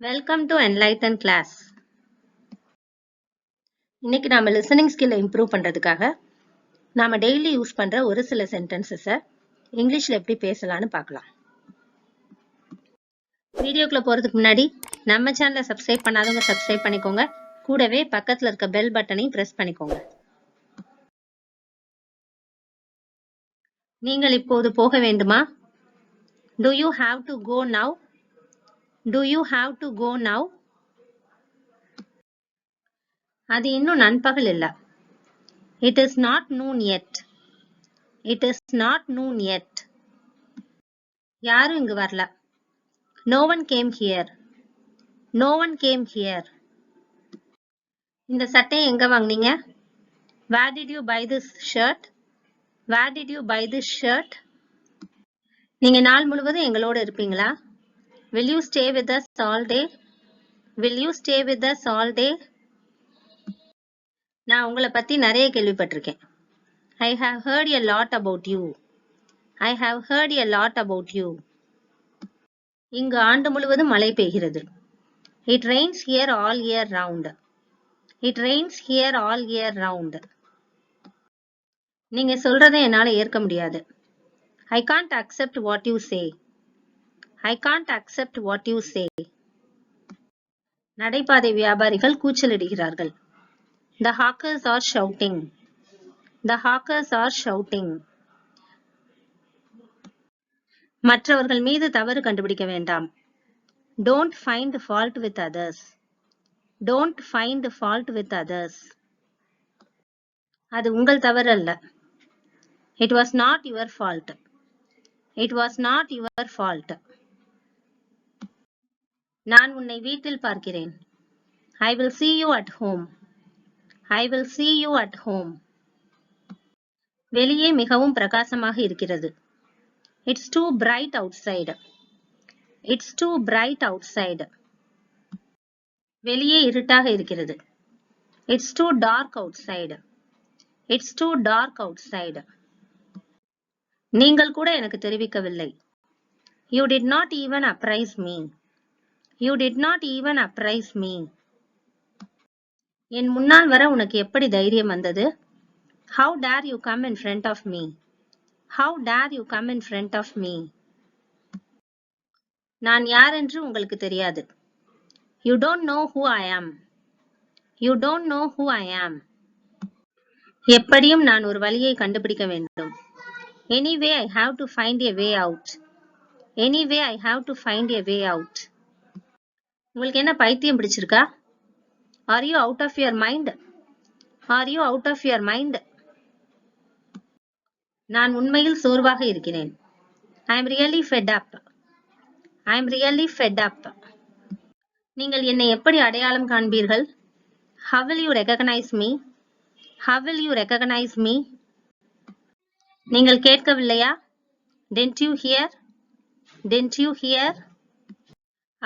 Welcome to enlighten class. இன்னைக்கு நாம listening skill improve பண்றதுக்காக நாம daily யூஸ் பண்ற ஒரு சில sentences இங்கிலீஷ்ல எப்படி பேசலாம்னு பார்க்கலாம். வீடியோக்குள்ள போறதுக்கு முன்னாடி நம்ம சேனலை சப்ஸ்கிரைப் பண்ணாதவங்க சப்ஸ்கிரைப் பண்ணிக்கோங்க. கூடவே பக்கத்துல இருக்க பெல் பட்டனையும் பிரஸ் பண்ணிக்கோங்க. நீங்கள் இப்போது போக வேண்டுமா? Do you have to go now? Do you have to go now? அது இன்னும் நண்பகல் இல்ல. It is not noon yet. It is not noon yet. யாரும் இங்கு வரல. No one came here. No one came here. இந்த சட்டையை எங்க வாங்குனீங்க? Where did you buy this shirt? Where did you buy this shirt? நீங்க நாள் முழுவதும் எங்களோட இருப்பீங்களா? Will you stay with us all day? Will you stay with us all day? நான் உங்களை பத்தி நிறைய கேள்விப்பட்டிருக்கேன். I have heard a lot about you. I have heard a lot about you. இங்கு ஆண்டு முழுவதும் மழை பெய்கிறது. It rains here all year round. It rains here all year round. நீங்க சொல்றதை என்னால ஏற்க முடியாது. I can't accept what you say. I can't accept what you say. நடைபாதை வியாபாரிகள் கூச்சலிடுகிறார்கள். The hawkers are shouting. The hawkers are shouting. மற்றவர்கள் மீது தவறு கண்டுபிடிக்க வேண்டாம். Don't find fault with others. Don't find fault with others. அது உங்கள் தவறு அல்ல. It was not your fault. It was not your fault. நான் உன்னை வீட்டில் பார்க்கிறேன். I will see you at home. I will see you at home. வெளியே மிகவும் பிரகாசமாக இருக்கிறது. It's too bright outside. It's too bright outside. வெளியே இருட்டாக இருக்கிறது. It's too dark outside. It's too dark outside. நீங்கள் கூட எனக்கு தெரிவிக்கவில்லை. You did not even apprise me. You did not even apprise me. என் முன்னால் வர உனக்கு எப்படி தைரியம் வந்தது? How dare you come in front of me? How dare you come in front of me? நான் யார் என்று உங்களுக்கு தெரியாது. You don't know who I am. You don't know who I am. எப்படியும் நான் ஒரு வழியை கண்டுபிடிக்க வேண்டும். Anyway, I have to find a way out. Anyway, I have to find a way out. உங்களுக்கு என்ன பைத்தியம் பிடிச்சிருக்கா? Are you out of your mind? Are you out of your mind? நான் உண்மையில் சோர்வாக இருக்கிறேன். I am really fed up. I am really fed up. நீங்கள் என்னை எப்படி அடையாளம் காண்பீர்கள்? How will you recognize me? How will you recognize me? நீங்கள் கேட்கவில்லையா? Didn't you hear? Didn't you hear?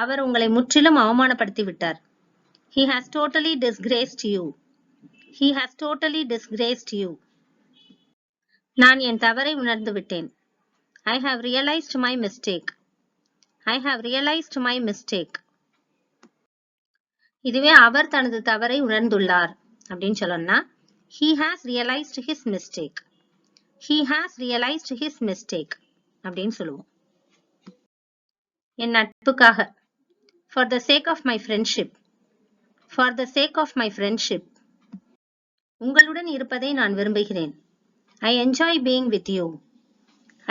அவர் உங்களை முற்றிலும் அவமானப்படுத்தி விட்டார். He has totally disgraced you. He has totally disgraced you. நான் என் தவறை உணர்ந்து விட்டேன். I have realized my mistake. I have realized my mistake. இதுவே அவர் தனது தவறை உணர்ந்துள்ளார் அப்படின்னு சொல்லணும்னா he has realized his mistake. He has realized his mistake அப்படின்னு சொல்லுவோம். என் நட்புக்காக for the sake of my friendship. For the sake of my friendship. உங்களுடன் இருப்பதை நான் விரும்புகிறேன். I enjoy being with you.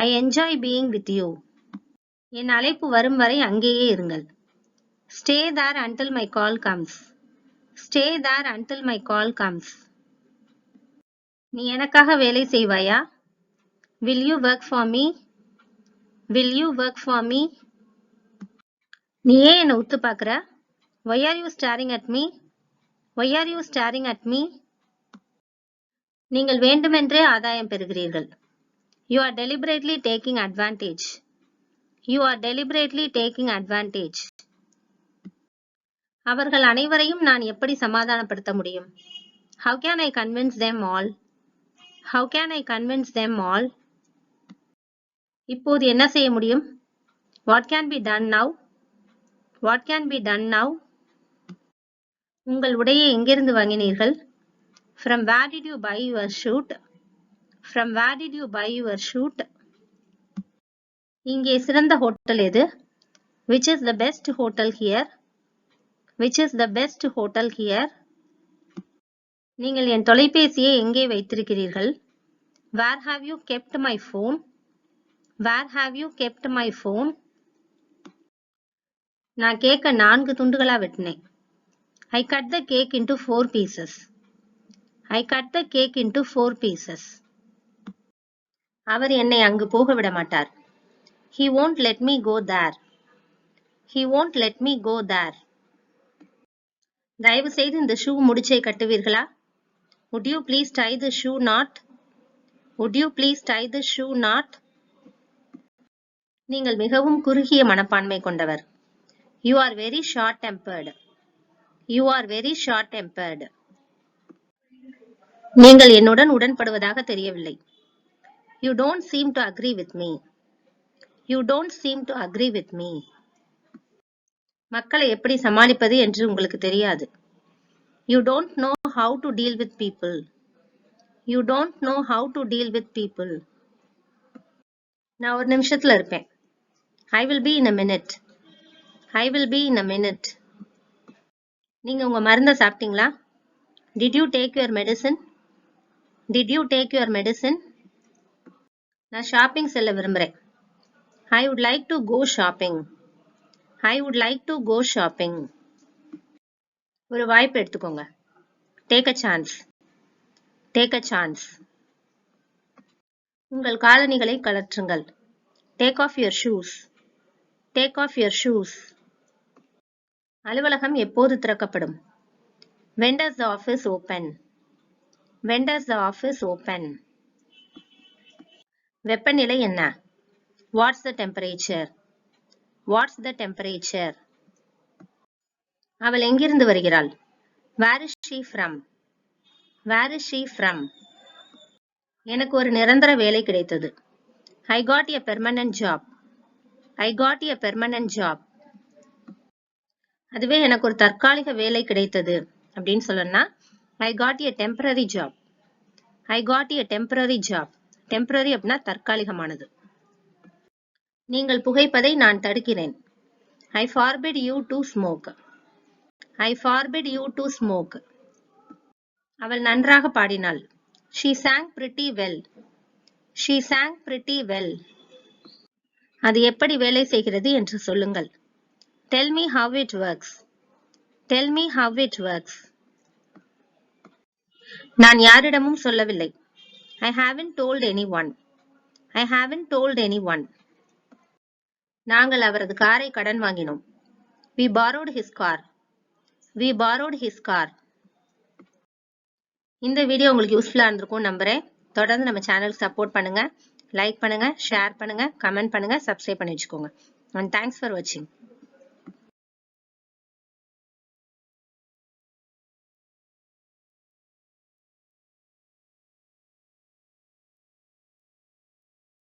I enjoy being with you. என் அழைப்பு வரும் வரை அங்கேயே இருங்கள். Stay there until my call comes. Stay there until my call comes. நீ எனக்காக வேலை செய்வாயா? Will you work for me? Will you work for me? நீ ஏன் என்னை உத்து பார்க்கிற? Why are you staring at me? Why are you staring at me? நீங்கள் வேண்டுமென்றே ஆதாயம் பெறுகிறீர்கள். You are deliberately taking advantage. You are deliberately taking advantage. அவர்கள் அனைவரையும் நான் எப்படி சமாதானப்படுத்த முடியும்? How can I convince them all? How can I convince them all? இப்போது என்ன செய்ய முடியும்? What can be done now? What can be done now? உங்கள் உடையை எங்கிருந்து வாங்கினீர்கள்? From where did you buy your suit? From where did you buy your suit? இங்கே சிறந்த hotel எது? Which is the best hotel here? Which is the best hotel here? நீங்கள் என் தொலைபேசியை எங்கே வைத்திருக்கிறீர்கள்? Where have you kept my phone? Where have you kept my phone? நான் கேக்க 4 துண்டுகளா வெட்டினேன். I cut the cake into 4 pieces. I cut the cake into 4 pieces. அவர் என்னை அங்கு போக விட மாட்டார். He won't let me go there. He won't let me go there. தயவு செய்து இந்த shoe முடிச்சை கட்டுவீர்களா? Would you please tie the shoe knot? Would you please tie the shoe knot? நீங்கள் மிகவும் குறுகிய மனப்பான்மை கொண்டவர். You are very short-tempered. You are very short-tempered. நீங்கள் என்னுடன் உடன்படுவதாக தெரியவில்லை. You don't seem to agree with me. You don't seem to agree with me. மக்களை எப்படி சமாளிப்பது என்று உங்களுக்கு தெரியாது. You don't know how to deal with people. You don't know how to deal with people. நான் ஒரு நிமிஷத்துல இருப்பேன். I will be in a minute. I will be in a minute. நீங்க உங்க மருந்தை சாப்பிட்டீங்களா? Did you take your medicine? Did you take your medicine? நான் shopping செல்ல விரும்புறேன். I would like to go shopping. I would like to go shopping. ஒரு வாய்ப்பு எடுத்துக்கோங்க. Take a chance. Take a chance. உங்கள் காலணிகளை கழற்றுங்கள். Take off your shoes. Take off your shoes. அலுவலகம் எப்போது திறக்கப்படும்? When does the office open? When does the office open? வெப்பநிலை என்ன? What's the temperature? What's the temperature? அவள் எங்கிருந்து வருகிறாள்? Where is she from? Where is she from? எனக்கு ஒரு நிரந்தர வேலை கிடைத்தது. I got a permanent job. I got a permanent job. அதுவே எனக்கு ஒரு தற்காலிக வேலை கிடைத்தது அப்படின்னு சொல்லணும்னா I got a temporary job. I got a temporary job. Temporary அப்படின்னா தற்காலிகமானது. நீங்கள் புகைப்பதை நான் தடுக்கிறேன். I forbid you to smoke. I forbid you to smoke. அவள் நன்றாக பாடினாள். She sang pretty well. She sang pretty well. அது எப்படி வேலை செய்கிறது என்று சொல்லுங்கள். Tell me how it works. Tell me how it works. நான் யாரிடமும் சொல்லவில்லை. I haven't told anyone. I haven't told anyone. நாங்கள் அவரது காரை கடன் வாங்கினோம். We borrowed his car. We borrowed his car. இந்த வீடியோ உங்களுக்கு யூஸ்ஃபுல்லா இருந்திருக்கும் நம்புறேன். தொடர்ந்து நம்ம சேனலுக்கு சப்போர்ட் பண்ணுங்க, லைக் பண்ணுங்க, ஷேர் பண்ணுங்க, கமெண்ட் பண்ணுங்க, சப்ஸ்கிரைப் பண்ணி வச்சுக்கோங்க. And thanks for watching.